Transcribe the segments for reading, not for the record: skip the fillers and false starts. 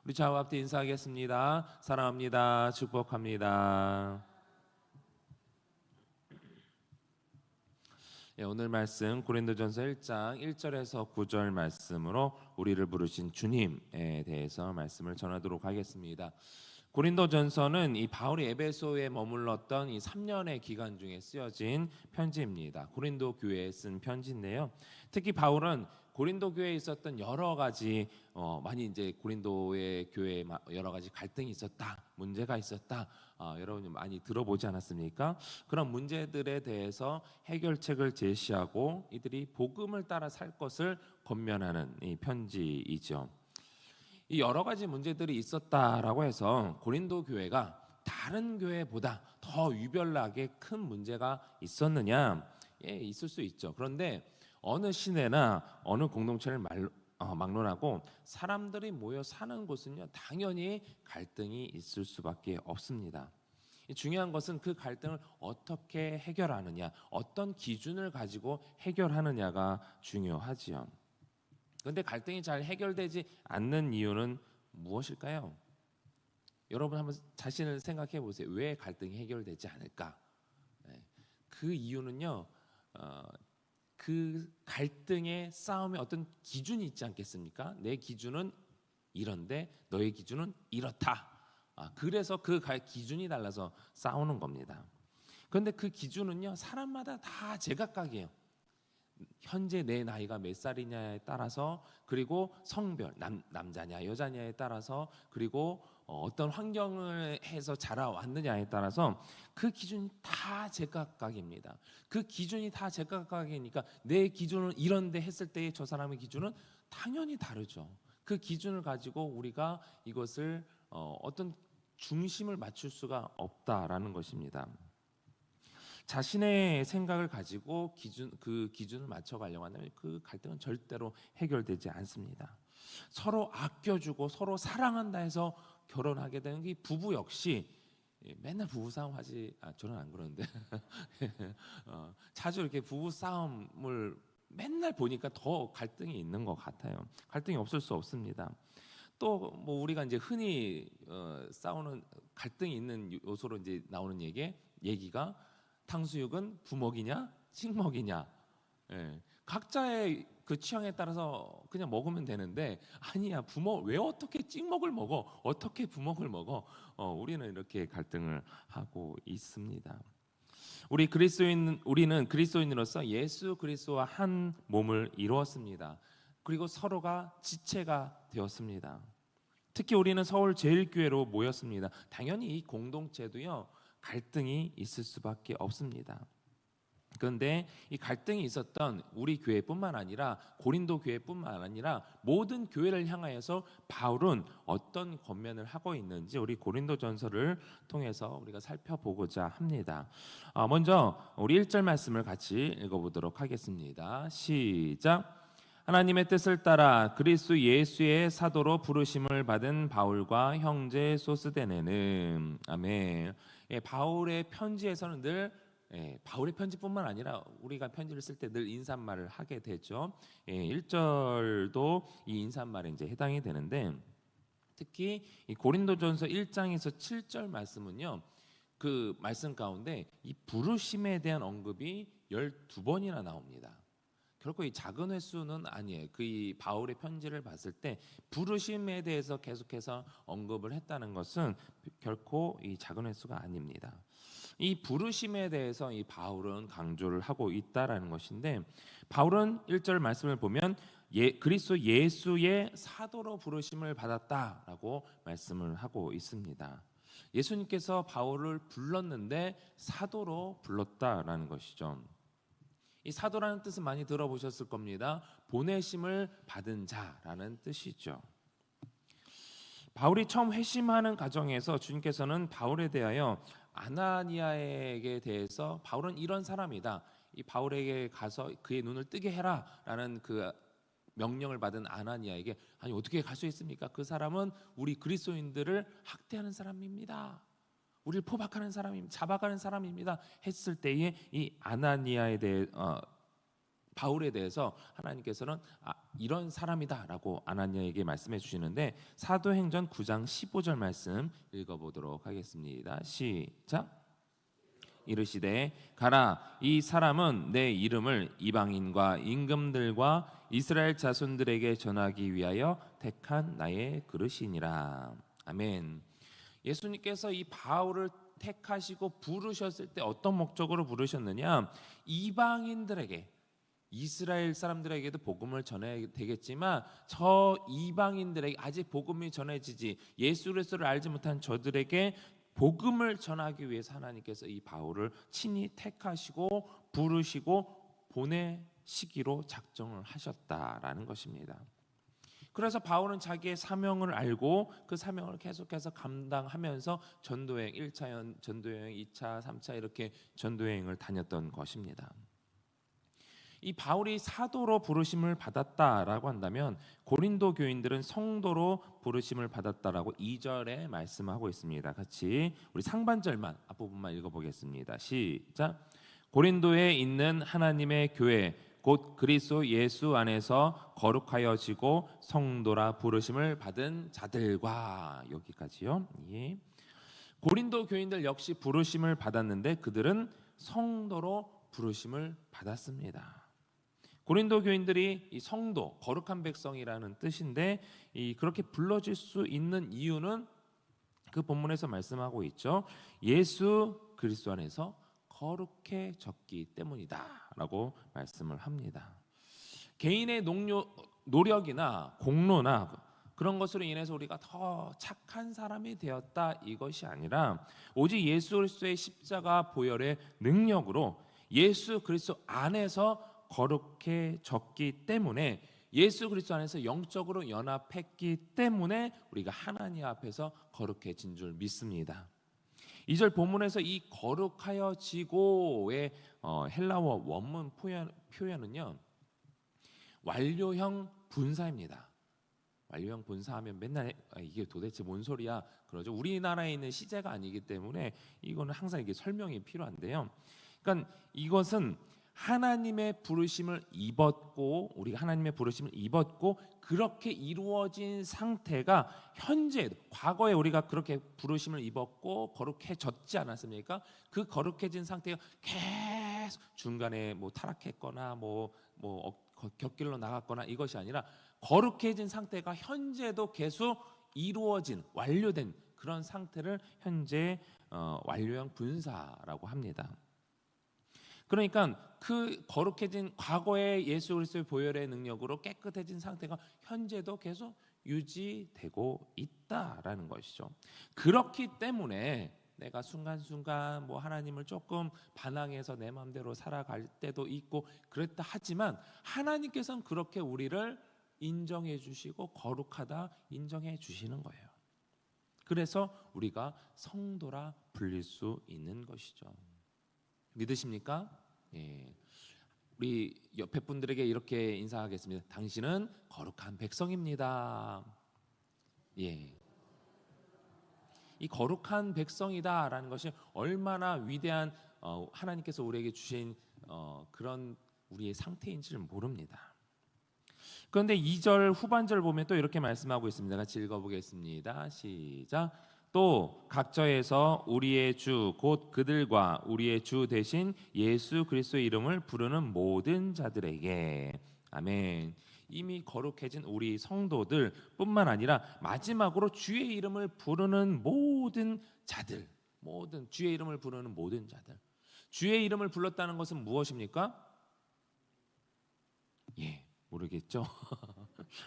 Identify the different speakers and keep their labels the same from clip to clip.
Speaker 1: 우리 좌우 앞뒤 인사하겠습니다. 사랑합니다. 축복합니다. 오늘 말씀 고린도전서 1장 1절에서 9절 말씀으로 우리를 부르신 주님에 대해서 말씀을 전하도록 하겠습니다. 고린도전서는 이 바울이 에베소에 머물렀던 이 3년의 기간 중에 쓰여진 편지입니다. 고린도 교회에 쓴 편지인데요. 특히 바울은 고린도 교회에 있었던 여러 가지 많이 이제 고린도의 교회에 여러 가지 갈등이 있었다, 문제가 있었다, 여러분이 많이 들어보지 않았습니까? 그런 문제들에 대해서 해결책을 제시하고 이들이 복음을 따라 살 것을 권면하는 이 편지이죠. 이 여러 가지 문제들이 있었다라고 해서 고린도 교회가 다른 교회보다 더 유별나게 큰 문제가 있었느냐? 있을 수 있죠. 그런데 어느 시내나 어느 공동체를 막론하고 사람들이 모여 사는 곳은요, 당연히 갈등이 있을 수밖에 없습니다. 중요한 것은 그 갈등을 어떻게 해결하느냐, 어떤 기준을 가지고 해결하느냐가 중요하지요. 그런데 갈등이 잘 해결되지 않는 이유는 무엇일까요? 여러분 한번 자신을 생각해 보세요. 왜 갈등이 해결되지 않을까? 그 이유는요, 그 갈등의 싸움에 어떤 기준이 있지 않겠습니까? 내 기준은 이런데 너의 기준은 이렇다. 그래서 그 기준이 달라서 싸우는 겁니다. 그런데 그 기준은요, 사람마다 다 제각각이에요. 현재 내 나이가 몇 살이냐에 따라서, 그리고 성별, 남자냐 여자냐에 따라서, 그리고 어떤 환경을 해서 자라왔느냐에 따라서 그 기준이 다 제각각입니다. 그 기준이 다 제각각이니까 내 기준은 이런데 했을 때의 저 사람의 기준은 당연히 다르죠. 그 기준을 가지고 우리가 이것을 어떤 중심을 맞출 수가 없다라는 것입니다. 자신의 생각을 가지고 그 기준을 맞춰가려고 한다면 그 갈등은 절대로 해결되지 않습니다. 서로 아껴주고 서로 사랑한다 해서 결혼하게 되는 게 부부 역시 맨날 부부 싸움 하지. 저는 안 그러는데 자주 이렇게 부부 싸움을 맨날 보니까 더 갈등이 있는 것 같아요. 갈등이 없을 수 없습니다. 또 뭐 우리가 이제 흔히 싸우는 갈등이 있는 요소로 이제 나오는 얘기가 탕수육은 부먹이냐 찍먹이냐. 각자의 그 취향에 따라서 그냥 먹으면 되는데, 아니야, 왜 어떻게 찍먹을 먹어, 어떻게 부먹을 먹어. 우리는 이렇게 갈등을 하고 있습니다. 우리는 그리스도인으로서 예수 그리스도와 한 몸을 이루었습니다. 그리고 서로가 지체가 되었습니다. 특히 우리는 서울 제일교회로 모였습니다. 당연히 이 공동체도요, 갈등이 있을 수밖에 없습니다. 그런데 이 갈등이 있었던 우리 교회뿐만 아니라 고린도 교회뿐만 아니라 모든 교회를 향하여서 바울은 어떤 권면을 하고 있는지 우리 고린도전서를 통해서 우리가 살펴보고자 합니다. 먼저 우리 1절 말씀을 같이 읽어보도록 하겠습니다. 시작. 하나님의 뜻을 따라 그리스도 예수의 사도로 부르심을 받은 바울과 형제 소스데네는, 아멘. 바울의 편지에서는 늘 바울의 편지뿐만 아니라 우리가 편지를 쓸 때 늘 인사말을 하게 되죠. 1절도 이 인사말에 이제 해당이 되는데, 특히 이 고린도전서 1장에서 7절 말씀은요, 그 말씀 가운데 이 부르심에 대한 언급이 12번이나 나옵니다. 결코 이 작은 횟수는 아니에요. 이 바울의 편지를 봤을 때 부르심에 대해서 계속해서 언급을 했다는 것은 결코 이 작은 횟수가 아닙니다. 이 부르심에 대해서 이 바울은 강조를 하고 있다라는 것인데, 바울은 1절 말씀을 보면 그리스도 예수의 사도로 부르심을 받았다라고 말씀을 하고 있습니다. 예수님께서 바울을 불렀는데 사도로 불렀다라는 것이죠. 이 사도라는 뜻은 많이 들어보셨을 겁니다. 보내심을 받은 자라는 뜻이죠. 바울이 처음 회심하는 과정에서 주님께서는 바울에 대하여 아나니아에게 대해서 바울은 이런 사람이다, 이 바울에게 가서 그의 눈을 뜨게 해라라는 그 명령을 받은 아나니아에게, 아니 어떻게 갈 수 있습니까? 그 사람은 우리 그리스도인들을 학대하는 사람입니다. 우리를 포박하는 사람입니다. 잡아가는 사람입니다. 했을 때에 이 아나니아에 대해 바울에 대해서 하나님께서는 이런 사람이다라고 아나니아에게 말씀해 주시는데 사도행전 9장 15절 말씀 읽어보도록 하겠습니다. 시작. 이르시되 가라, 이 사람은 내 이름을 이방인과 임금들과 이스라엘 자손들에게 전하기 위하여 택한 나의 그릇이니라. 아멘. 예수님께서 이 바울을 택하시고 부르셨을 때 어떤 목적으로 부르셨느냐? 이방인들에게, 이스라엘 사람들에게도 복음을 전해야 되겠지만 저 이방인들에게, 아직 복음이 전해지지 예수 그리스도를 알지 못한 저들에게 복음을 전하기 위해서 하나님께서 이 바울을 친히 택하시고 부르시고 보내시기로 작정을 하셨다라는 것입니다. 그래서 바울은 자기의 사명을 알고 그 사명을 계속해서 감당하면서 전도여행 1차 전도여행, 2차, 3차 이렇게 전도여행을 다녔던 것입니다. 이 바울이 사도로 부르심을 받았다라고 한다면 고린도 교인들은 성도로 부르심을 받았다라고 2절에 말씀하고 있습니다. 같이 우리 상반절만 앞부분만 읽어보겠습니다. 시작. 고린도에 있는 하나님의 교회 곧 그리스도 예수 안에서 거룩하여지고 성도라 부르심을 받은 자들과, 여기까지요. 예. 고린도 교인들 역시 부르심을 받았는데 그들은 성도로 부르심을 받았습니다. 고린도 교인들이 이 성도, 거룩한 백성이라는 뜻인데 그렇게 불러질 수 있는 이유는 그 본문에서 말씀하고 있죠. 예수 그리스도 안에서 거룩해졌기 때문이다라고 말씀을 합니다. 개인의 노력이나 공로나 그런 것으로 인해서 우리가 더 착한 사람이 되었다, 이것이 아니라 오직 예수 그리스도의 십자가 보혈의 능력으로 예수 그리스도 안에서 거룩해졌기 때문에, 예수 그리스도 안에서 영적으로 연합했기 때문에 우리가 하나님 앞에서 거룩해진 줄 믿습니다. 2절 본문에서 이 거룩하여지고의 헬라어 원문 표현은요, 완료형 분사입니다. 완료형 분사하면 맨날 이게 도대체 뭔 소리야 그러죠. 우리나라에 있는 시제가 아니기 때문에 이거는 항상 이게 설명이 필요한데요. 그러니까 이것은 하나님의 부르심을 입었고, 우리가 하나님의 부르심을 입었고 그렇게 이루어진 상태가 현재, 과거에 우리가 그렇게 부르심을 입었고 거룩해졌지 않았습니까? 그 거룩해진 상태가 계속 중간에 뭐 타락했거나 뭐 곁길로 나갔거나 이것이 아니라 거룩해진 상태가 현재도 계속 이루어진, 완료된 그런 상태를 현재 완료형 분사라고 합니다. 그러니까 그 거룩해진 과거의 예수 그리스도의 보혈의 능력으로 깨끗해진 상태가 현재도 계속 유지되고 있다라는 것이죠. 그렇기 때문에 내가 순간순간 뭐 하나님을 조금 반항해서 내 마음대로 살아갈 때도 있고 그랬다 하지만 하나님께서는 그렇게 우리를 인정해 주시고 거룩하다 인정해 주시는 거예요. 그래서 우리가 성도라 불릴 수 있는 것이죠. 믿으십니까? 예. 우리 옆에 분들에게 이렇게 인사하겠습니다. 당신은 거룩한 백성입니다. 예. 이 거룩한 백성이다라는 것이 얼마나 위대한 하나님께서 우리에게 주신 그런 우리의 상태인지를 모릅니다. 그런데 2절 후반절 보면 또 이렇게 말씀하고 있습니다. 같이 읽어보겠습니다. 시작. 또 각처에서 우리의 주 곧 그들과 우리의 주 대신 예수 그리스도의 이름을 부르는 모든 자들에게. 아멘. 이미 거룩해진 우리 성도들 뿐만 아니라 마지막으로 주의 이름을 부르는 모든 자들, 모든 주의 이름을 부르는 모든 자들. 주의 이름을 불렀다는 것은 무엇입니까? 예, 모르겠죠.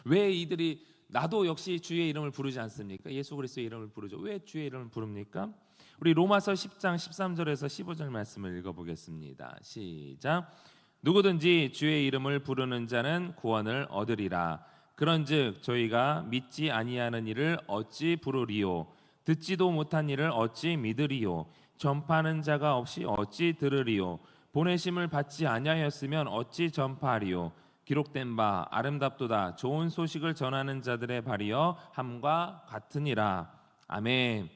Speaker 1: 왜 이들이, 나도 역시 주의 이름을 부르지 않습니까? 예수 그리스도의 이름을 부르죠. 왜 주의 이름을 부릅니까? 우리 로마서 10장 13절에서 15절 말씀을 읽어보겠습니다. 시작. 누구든지 주의 이름을 부르는 자는 구원을 얻으리라. 그런즉 저희가 믿지 아니하는 이를 어찌 부르리요? 듣지도 못한 이를 어찌 믿으리요? 전파하는 자가 없이 어찌 들으리요? 보내심을 받지 아니하였으면 어찌 전파하리요? 기록된 바 아름답도다 좋은 소식을 전하는 자들의 발이여 함과 같으니라. 아멘.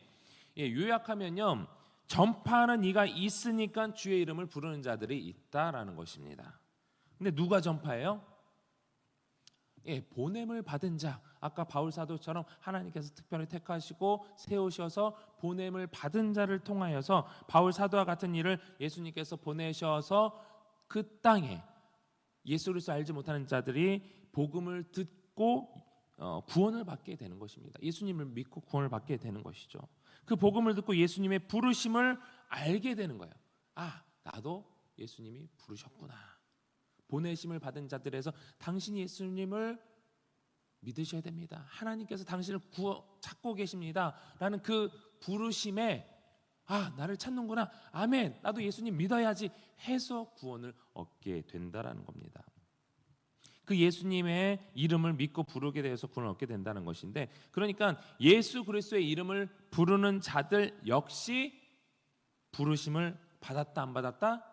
Speaker 1: 예, 요약하면요, 전파하는 이가 있으니까 주의 이름을 부르는 자들이 있다라는 것입니다. 근데 누가 전파해요? 보냄을 받은 자. 아까 바울 사도처럼 하나님께서 특별히 택하시고 세우셔서 보냄을 받은 자를 통하여서 바울 사도와 같은 일을 예수님께서 보내셔서 그 땅에 예수 그리스도 알지 못하는 자들이 복음을 듣고 구원을 받게 되는 것입니다. 예수님을 믿고 구원을 받게 되는 것이죠. 그 복음을 듣고 예수님의 부르심을 알게 되는 거예요. 나도 예수님이 부르셨구나. 보내심을 받은 자들에서 당신이 예수님을 믿으셔야 됩니다. 하나님께서 당신을 찾고 계십니다. 라는 그 부르심에 나를 찾는구나. 아멘. 나도 예수님 믿어야지 해서 구원을 얻게 된다라는 겁니다. 그 예수님의 이름을 믿고 부르게 되어서 구원을 얻게 된다는 것인데, 그러니까 예수 그리스도의 이름을 부르는 자들 역시 부르심을 받았다 안 받았다?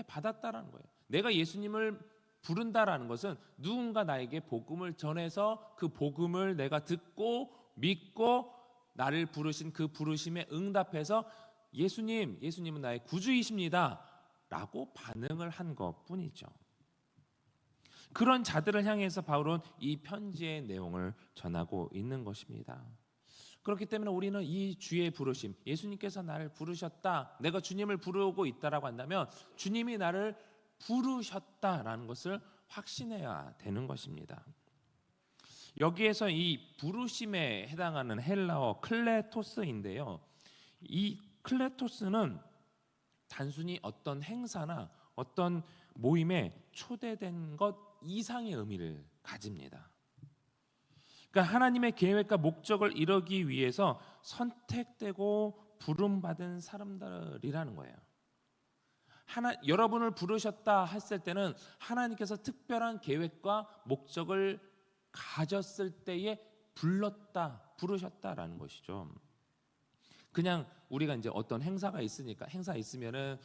Speaker 1: 받았다라는 거예요. 내가 예수님을 부른다라는 것은 누군가 나에게 복음을 전해서 그 복음을 내가 듣고 믿고 나를 부르신 그 부르심에 응답해서 예수님은 나의 구주이십니다 라고 반응을 한 것뿐이죠. 그런 자들을 향해서 바울은 이 편지의 내용을 전하고 있는 것입니다. 그렇기 때문에 우리는 이 주의 부르심, 예수님께서 나를 부르셨다, 내가 주님을 부르고 있다라고 한다면 주님이 나를 부르셨다라는 것을 확신해야 되는 것입니다. 여기에서 이 부르심에 해당하는 헬라어 클레토스인데요. 이 클레토스는 단순히 어떤 행사나 어떤 모임에 초대된 것 이상의 의미를 가집니다. 그러니까 하나님의 계획과 목적을 이루기 위해서 선택되고 부름받은 사람들이라는 거예요. 여러분을 부르셨다 했을 때는 하나님께서 특별한 계획과 목적을 가졌을 때에 부르셨다라는 것이죠. 그냥 우리가 이제 어떤 행사가 있으면은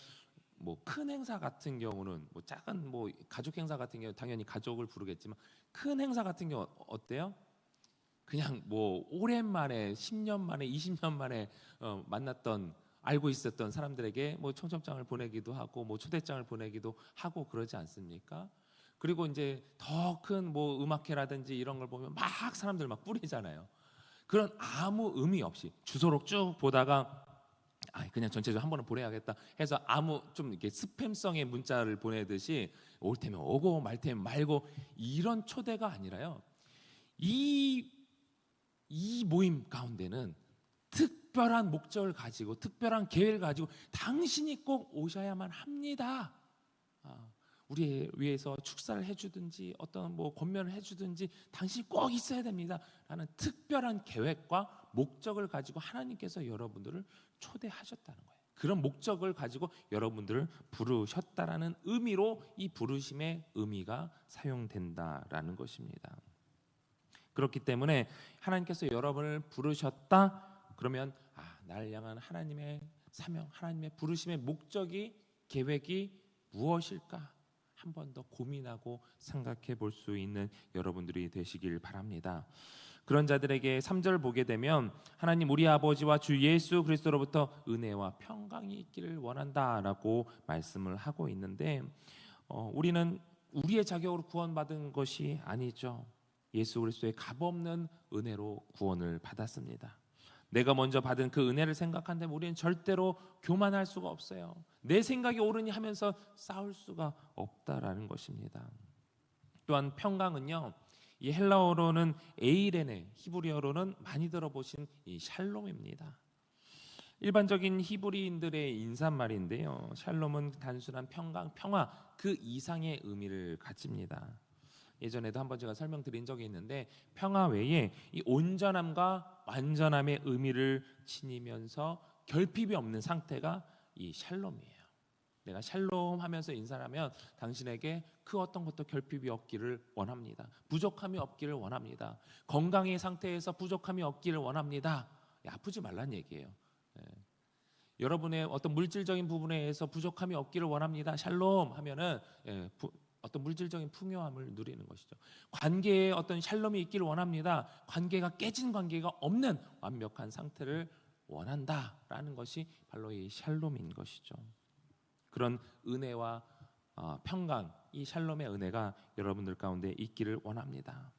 Speaker 1: 뭐 큰 행사 같은 경우는 뭐 작은 뭐 가족 행사 같은 경우 당연히 가족을 부르겠지만 큰 행사 같은 경우 어때요? 그냥 뭐 오랜만에 10년 만에 20년 만에 만났던 알고 있었던 사람들에게 뭐 청첩장을 보내기도 하고 뭐 초대장을 보내기도 하고 그러지 않습니까? 그리고 이제 더 큰 뭐 음악회라든지 이런 걸 보면 막 사람들 막 뿌리잖아요. 그런 아무 의미 없이 주소록 쭉 보다가 그냥 전체적으로 한 번은 보내야겠다 해서 아무 좀 이렇게 스팸성의 문자를 보내듯이 올 테면 오고 말 테면 말고 이런 초대가 아니라요. 이 모임 가운데는 특별한 목적을 가지고 특별한 계획을 가지고 당신이 꼭 오셔야만 합니다. 우리 위해서 축사를 해주든지 어떤 뭐 권면을 해주든지 당신이 꼭 있어야 됩니다 라는 특별한 계획과 목적을 가지고 하나님께서 여러분들을 초대하셨다는 거예요. 그런 목적을 가지고 여러분들을 부르셨다라는 의미로 이 부르심의 의미가 사용된다라는 것입니다. 그렇기 때문에 하나님께서 여러분을 부르셨다 그러면 나를 향한 하나님의 사명, 하나님의 부르심의 목적이 계획이 무엇일까? 한 번 더 고민하고 생각해 볼 수 있는 여러분들이 되시길 바랍니다. 그런 자들에게 3절 보게 되면 하나님 우리 아버지와 주 예수 그리스도로부터 은혜와 평강이 있기를 원한다라고 말씀을 하고 있는데 우리는 우리의 자격으로 구원받은 것이 아니죠. 예수 그리스도의 값없는 은혜로 구원을 받았습니다. 내가 먼저 받은 그 은혜를 생각한다면 우리는 절대로 교만할 수가 없어요. 내 생각이 옳으니 하면서 싸울 수가 없다라는 것입니다. 또한 평강은요, 이 헬라어로는 에이레네, 히브리어로는 많이 들어보신 이 샬롬입니다. 일반적인 히브리인들의 인사말인데요, 샬롬은 단순한 평강, 평화 그 이상의 의미를 가집니다. 예전에도 한번 제가 설명드린 적이 있는데 평화 외에 이 온전함과 완전함의 의미를 지니면서 결핍이 없는 상태가 이 샬롬이에요. 내가 샬롬 하면서 인사를 하면 당신에게 그 어떤 것도 결핍이 없기를 원합니다. 부족함이 없기를 원합니다. 건강의 상태에서 부족함이 없기를 원합니다. 아프지 말란 얘기예요. 여러분의 어떤 물질적인 부분에 의해서 부족함이 없기를 원합니다. 샬롬 하면은 어떤 물질적인 풍요함을 누리는 것이죠. 관계에 어떤 샬롬이 있기를 원합니다. 관계가 깨진 관계가 없는 완벽한 상태를 원한다라는 것이 바로 이 샬롬인 것이죠. 그런 은혜와 평강 이 샬롬의 은혜가 여러분들 가운데 있기를 원합니다.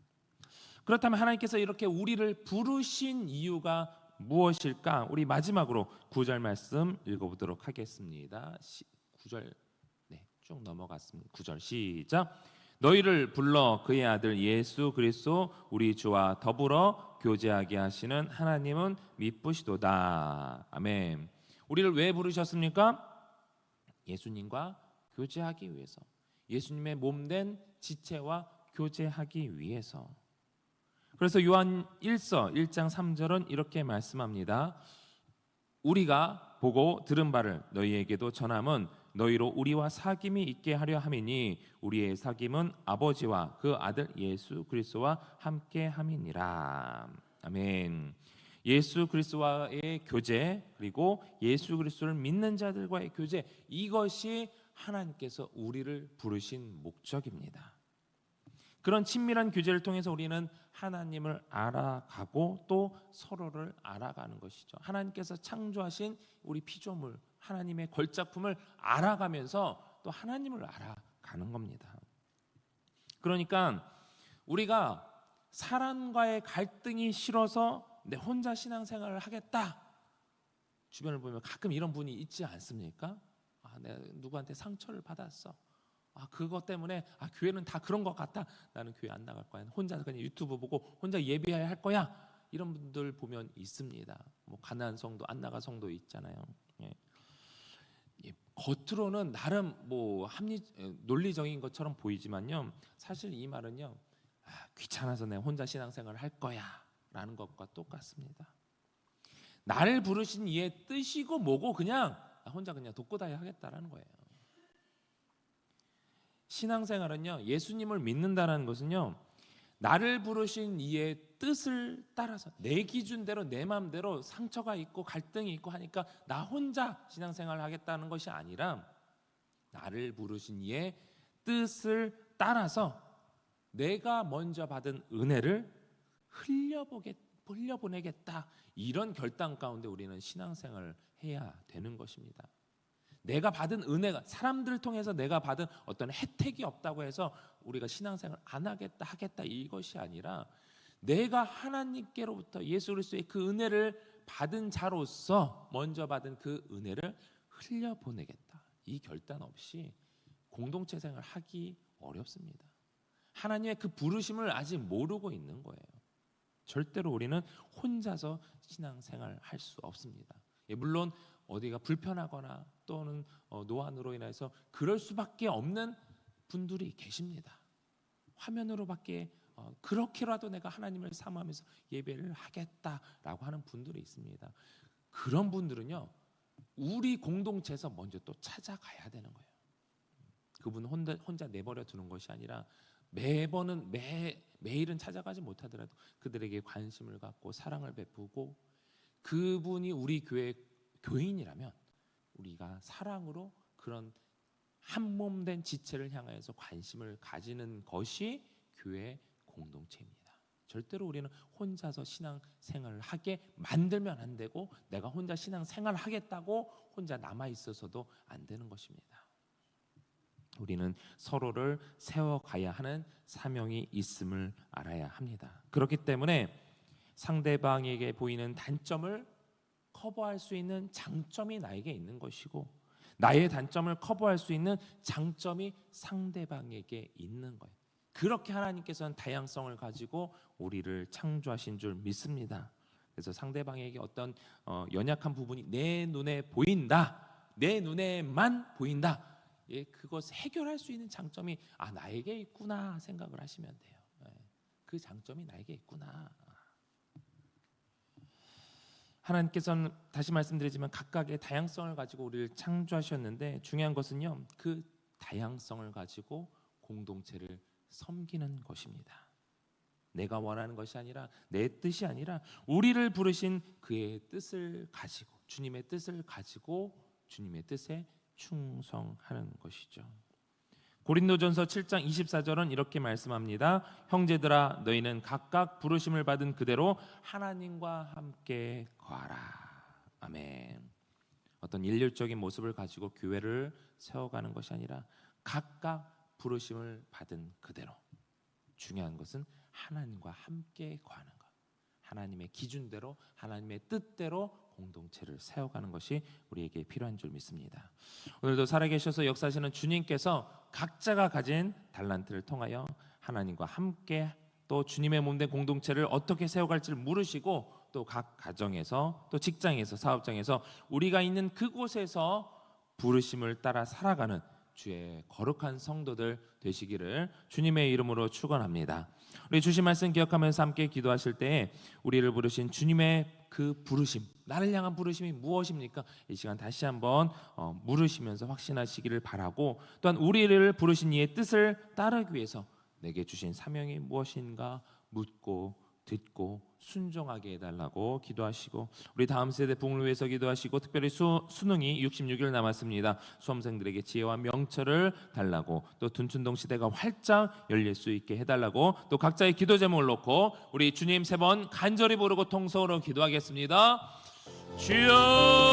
Speaker 1: 그렇다면 하나님께서 이렇게 우리를 부르신 이유가 무엇일까? 우리 마지막으로 9절 말씀 읽어보도록 하겠습니다. 9절 쭉 넘어갔습니다. 9절 시작. 너희를 불러 그의 아들 예수 그리스도 우리 주와 더불어 교제하게 하시는 하나님은 미쁘시도다. 아멘. 우리를 왜 부르셨습니까? 예수님과 교제하기 위해서, 예수님의 몸된 지체와 교제하기 위해서. 그래서 요한 1서 1장 3절은 이렇게 말씀합니다. 우리가 보고 들은 바를 너희에게도 전함은 너희로 우리와 사귐이 있게 하려 함이니 우리의 사귐은 아버지와 그 아들 예수 그리스도와 함께 함이니라. 아멘. 예수 그리스도와의 교제, 그리고 예수 그리스도를 믿는 자들과의 교제, 이것이 하나님께서 우리를 부르신 목적입니다. 그런 친밀한 교제를 통해서 우리는 하나님을 알아가고 또 서로를 알아가는 것이죠. 하나님께서 창조하신 우리 피조물, 하나님의 걸작품을 알아가면서 또 하나님을 알아가는 겁니다. 그러니까 우리가 사람과의 갈등이 싫어서 내 혼자 신앙생활을 하겠다, 주변을 보면 가끔 이런 분이 있지 않습니까? 내가 누구한테 상처를 받았어, 그것 때문에 교회는 다 그런 것 같다, 나는 교회 안 나갈 거야, 혼자 그냥 유튜브 보고 혼자 예배해야 할 거야, 이런 분들 보면 있습니다. 뭐 가난한 성도, 안 나갈 성도 있잖아요. 겉으로는 나름 뭐 논리적인 것처럼 보이지만요, 사실 이 말은요, 귀찮아서 내가 혼자 신앙생활을 할 거야 라는 것과 똑같습니다. 나를 부르신 이의 뜻이고 뭐고 그냥 혼자 그냥 독고다이 하겠다라는 거예요. 신앙생활은요, 예수님을 믿는다는 것은요, 나를 부르신 이의 뜻을 따라서 내 기준대로 내 마음대로 상처가 있고 갈등이 있고 하니까 나 혼자 신앙생활을 하겠다는 것이 아니라, 나를 부르신 이의 뜻을 따라서 내가 먼저 받은 은혜를 흘려보내겠다, 이런 결단 가운데 우리는 신앙생활을 해야 되는 것입니다. 내가 받은 은혜가, 사람들을 통해서 내가 받은 어떤 혜택이 없다고 해서 우리가 신앙생활 안 하겠다 이것이 아니라, 내가 하나님께로부터 예수 그리스도의 그 은혜를 받은 자로서 먼저 받은 그 은혜를 흘려보내겠다, 이 결단 없이 공동체 생활을 하기 어렵습니다. 하나님의 그 부르심을 아직 모르고 있는 거예요. 절대로 우리는 혼자서 신앙생활을 할 수 없습니다. 물론 어디가 불편하거나 또는 노안으로 인해서 그럴 수밖에 없는 분들이 계십니다. 화면으로밖에 그렇게라도 내가 하나님을 삼으면서 예배를 하겠다라고 하는 분들이 있습니다. 그런 분들은요, 우리 공동체에서 먼저 또 찾아가야 되는 거예요. 그분은 혼자 내버려 두는 것이 아니라 매일은 찾아가지 못하더라도 그들에게 관심을 갖고 사랑을 베푸고, 그분이 우리 교회 교인이라면 우리가 사랑으로 그런 한몸된 지체를 향해서 관심을 가지는 것이 교회 공동체입니다. 절대로 우리는 혼자서 신앙생활을 하게 만들면 안 되고, 내가 혼자 신앙생활을 하겠다고 혼자 남아있어서도 안 되는 것입니다. 우리는 서로를 세워가야 하는 사명이 있음을 알아야 합니다. 그렇기 때문에 상대방에게 보이는 단점을 커버할 수 있는 장점이 나에게 있는 것이고, 나의 단점을 커버할 수 있는 장점이 상대방에게 있는 거예요. 그렇게 하나님께서는 다양성을 가지고 우리를 창조하신 줄 믿습니다. 그래서 상대방에게 어떤 연약한 부분이 내 눈에 보인다, 내 눈에만 보인다, 그것을 해결할 수 있는 장점이 나에게 있구나 생각을 하시면 돼요. 그 장점이 나에게 있구나. 하나님께서는 다시 말씀드리지만 각각의 다양성을 가지고 우리를 창조하셨는데, 중요한 것은요, 그 다양성을 가지고 공동체를 섬기는 것입니다. 내가 원하는 것이 아니라, 내 뜻이 아니라 우리를 부르신 그의 뜻을 가지고, 주님의 뜻을 가지고 주님의 뜻에 충성하는 것이죠. 고린도전서 7장 24절은 이렇게 말씀합니다. 형제들아, 너희는 각각 부르심을 받은 그대로 하나님과 함께 거하라. 아멘. 어떤 일률적인 모습을 가지고 교회를 세워가는 것이 아니라 각각 부르심을 받은 그대로 중요한 것은 하나님과 함께 거하는 것. 하나님의 기준대로 하나님의 뜻대로 공동체를 세워가는 것이 우리에게 필요한 줄 믿습니다. 오늘도 살아계셔서 역사하시는 주님께서 각자가 가진 달란트를 통하여 하나님과 함께 또 주님의 몸된 공동체를 어떻게 세워갈지를 물으시고 또 각 가정에서 또 직장에서 사업장에서 우리가 있는 그곳에서 부르심을 따라 살아가는 주의 거룩한 성도들 되시기를 주님의 이름으로 축원합니다. 우리 주신 말씀 기억하면서 함께 기도하실 때에 우리를 부르신 주님의 그 부르심, 나를 향한 부르심이 무엇입니까? 이 시간 다시 한번 물으시면서 확신하시기를 바라고, 또한 우리를 부르신 이의 뜻을 따르기 위해서 내게 주신 사명이 무엇인가 묻고 듣고 순종하게 해달라고 기도하시고, 우리 다음 세대 부흥을 위해서 기도하시고, 특별히 수능이 66일 남았습니다. 수험생들에게 지혜와 명철을 달라고, 또 둔춘동 시대가 활짝 열릴 수 있게 해달라고, 또 각자의 기도 제목을 놓고 우리 주님 3번 간절히 부르고 통성으로 기도하겠습니다. 주여